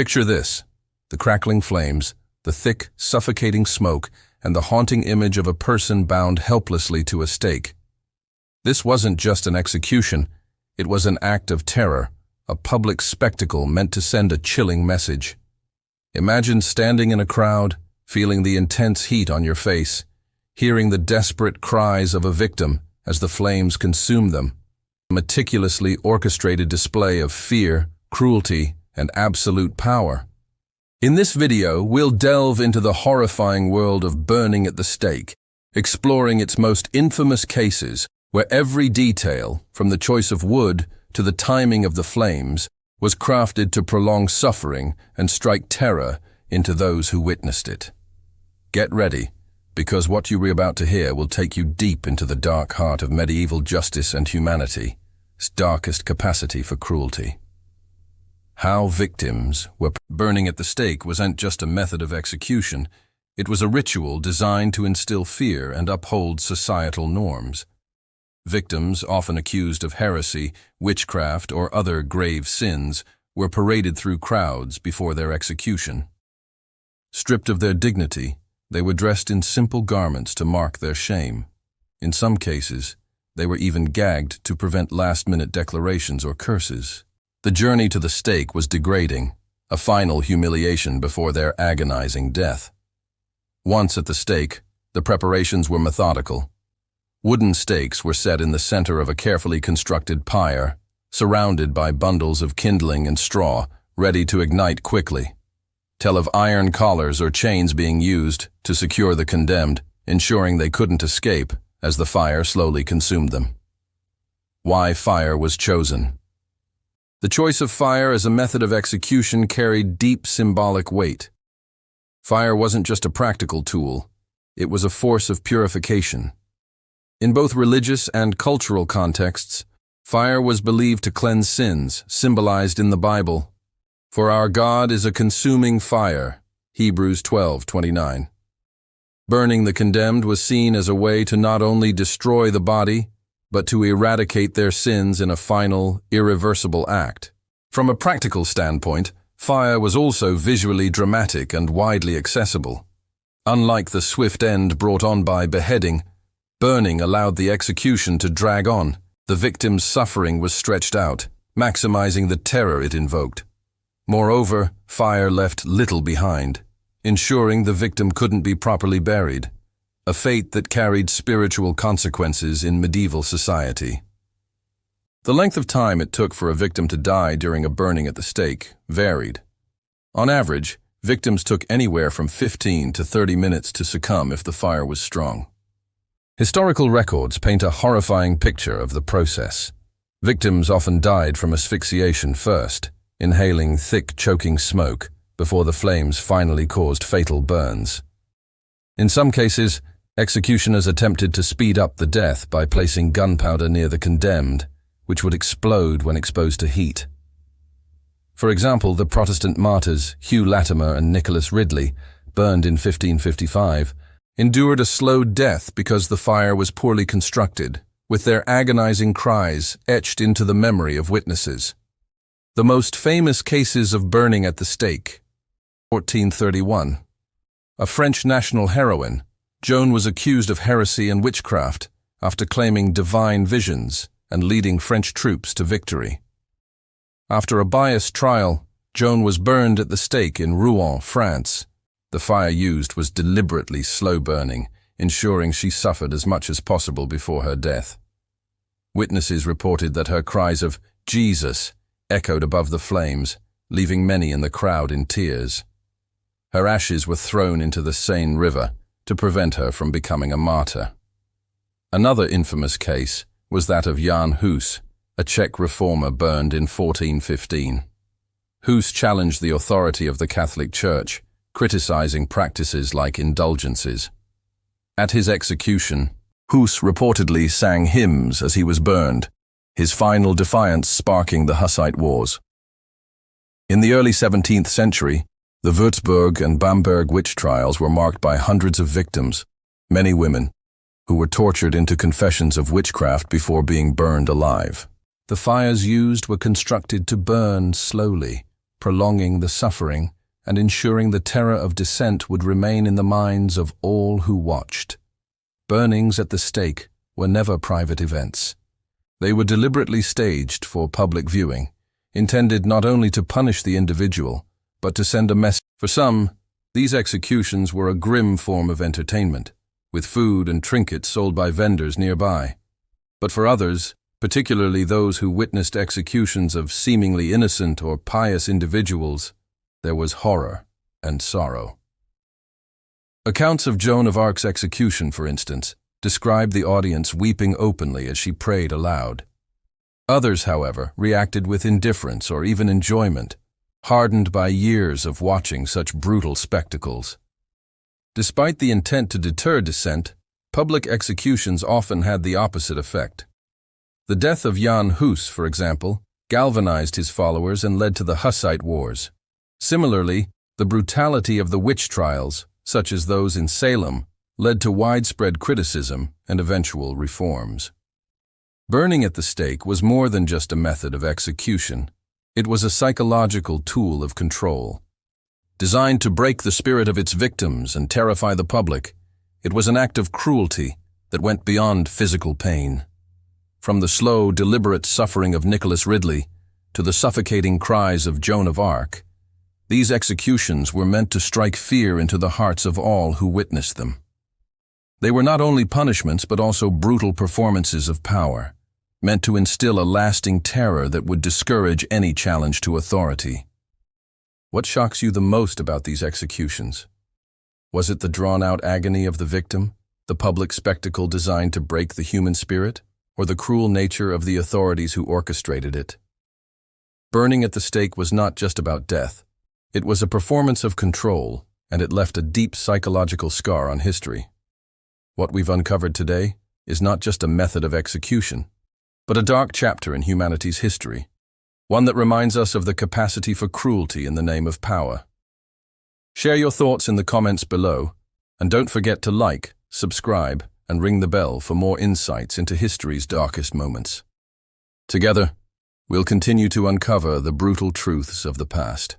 Picture this: the crackling flames, the thick, suffocating smoke, and the haunting image of a person bound helplessly to a stake. This wasn't just an execution, it was an act of terror, a public spectacle meant to send a chilling message. Imagine standing in a crowd, feeling the intense heat on your face, hearing the desperate cries of a victim as the flames consume them. A meticulously orchestrated display of fear, cruelty, and absolute power. In this video, we'll delve into the horrifying world of burning at the stake, exploring its most infamous cases, where every detail, from the choice of wood to the timing of the flames, was crafted to prolong suffering and strike terror into those who witnessed it. Get ready, because what you are about to hear will take you deep into the dark heart of medieval justice and humanity, its darkest capacity for cruelty. How victims were burning at the stake wasn't just a method of execution, it was a ritual designed to instill fear and uphold societal norms. Victims, often accused of heresy, witchcraft, or other grave sins, were paraded through crowds before their execution. Stripped of their dignity, they were dressed in simple garments to mark their shame. In some cases, they were even gagged to prevent last-minute declarations or curses. The journey to the stake was degrading, a final humiliation before their agonizing death. Once at the stake, the preparations were methodical. Wooden stakes were set in the center of a carefully constructed pyre, surrounded by bundles of kindling and straw, ready to ignite quickly. Tell of iron collars or chains being used to secure the condemned, ensuring they couldn't escape as the fire slowly consumed them. Why fire was chosen. The choice of fire as a method of execution carried deep symbolic weight. Fire wasn't just a practical tool, it was a force of purification. In both religious and cultural contexts, fire was believed to cleanse sins, symbolized in the Bible. For our God is a consuming fire, Hebrews 12:29. Burning the condemned was seen as a way to not only destroy the body, but to eradicate their sins in a final, irreversible act. From a practical standpoint, fire was also visually dramatic and widely accessible. Unlike the swift end brought on by beheading, burning allowed the execution to drag on. The victim's suffering was stretched out, maximizing the terror it invoked. Moreover, fire left little behind, ensuring the victim couldn't be properly buried, a fate that carried spiritual consequences in medieval society. The length of time it took for a victim to die during a burning at the stake varied. On average, victims took anywhere from 15 to 30 minutes to succumb if the fire was strong. Historical records paint a horrifying picture of the process. Victims often died from asphyxiation first, inhaling thick, choking smoke before the flames finally caused fatal burns. In some cases, executioners attempted to speed up the death by placing gunpowder near the condemned, which would explode when exposed to heat. For example, the Protestant martyrs Hugh Latimer and Nicholas Ridley, burned in 1555, endured a slow death because the fire was poorly constructed, with their agonizing cries etched into the memory of witnesses. The most famous cases of burning at the stake. 1431. A French national heroine, Joan was accused of heresy and witchcraft after claiming divine visions and leading French troops to victory. After a biased trial, Joan was burned at the stake in Rouen, France. The fire used was deliberately slow burning, ensuring she suffered as much as possible before her death. Witnesses reported that her cries of "Jesus" echoed above the flames, leaving many in the crowd in tears. Her ashes were thrown into the Seine River to prevent her from becoming a martyr. Another infamous case was that of Jan Hus, a Czech reformer burned in 1415. Hus challenged the authority of the Catholic Church, criticizing practices like indulgences. At his execution, Hus reportedly sang hymns as he was burned, his final defiance sparking the Hussite Wars. In the early 17th century, the Würzburg and Bamberg witch trials were marked by hundreds of victims, many women, who were tortured into confessions of witchcraft before being burned alive. The fires used were constructed to burn slowly, prolonging the suffering and ensuring the terror of dissent would remain in the minds of all who watched. Burnings at the stake were never private events. They were deliberately staged for public viewing, intended not only to punish the individual, but to send a message. For some, these executions were a grim form of entertainment, with food and trinkets sold by vendors nearby. But for others, particularly those who witnessed executions of seemingly innocent or pious individuals, there was horror and sorrow. Accounts of Joan of Arc's execution, for instance, described the audience weeping openly as she prayed aloud. Others, however, reacted with indifference or even enjoyment, hardened by years of watching such brutal spectacles. Despite the intent to deter dissent, public executions often had the opposite effect. The death of Jan Hus, for example, galvanized his followers and led to the Hussite Wars. Similarly, the brutality of the witch trials, such as those in Salem, led to widespread criticism and eventual reforms. Burning at the stake was more than just a method of execution. It was a psychological tool of control. Designed to break the spirit of its victims and terrify the public, it was an act of cruelty that went beyond physical pain. From the slow, deliberate suffering of Nicholas Ridley to the suffocating cries of Joan of Arc, these executions were meant to strike fear into the hearts of all who witnessed them. They were not only punishments but also brutal performances of power, meant to instill a lasting terror that would discourage any challenge to authority. What shocks you the most about these executions? Was it the drawn-out agony of the victim, the public spectacle designed to break the human spirit, or the cruel nature of the authorities who orchestrated it? Burning at the stake was not just about death. It was a performance of control, and it left a deep psychological scar on history. What we've uncovered today is not just a method of execution, but a dark chapter in humanity's history, one that reminds us of the capacity for cruelty in the name of power. Share your thoughts in the comments below, and don't forget to like, subscribe, and ring the bell for more insights into history's darkest moments. Together, we'll continue to uncover the brutal truths of the past.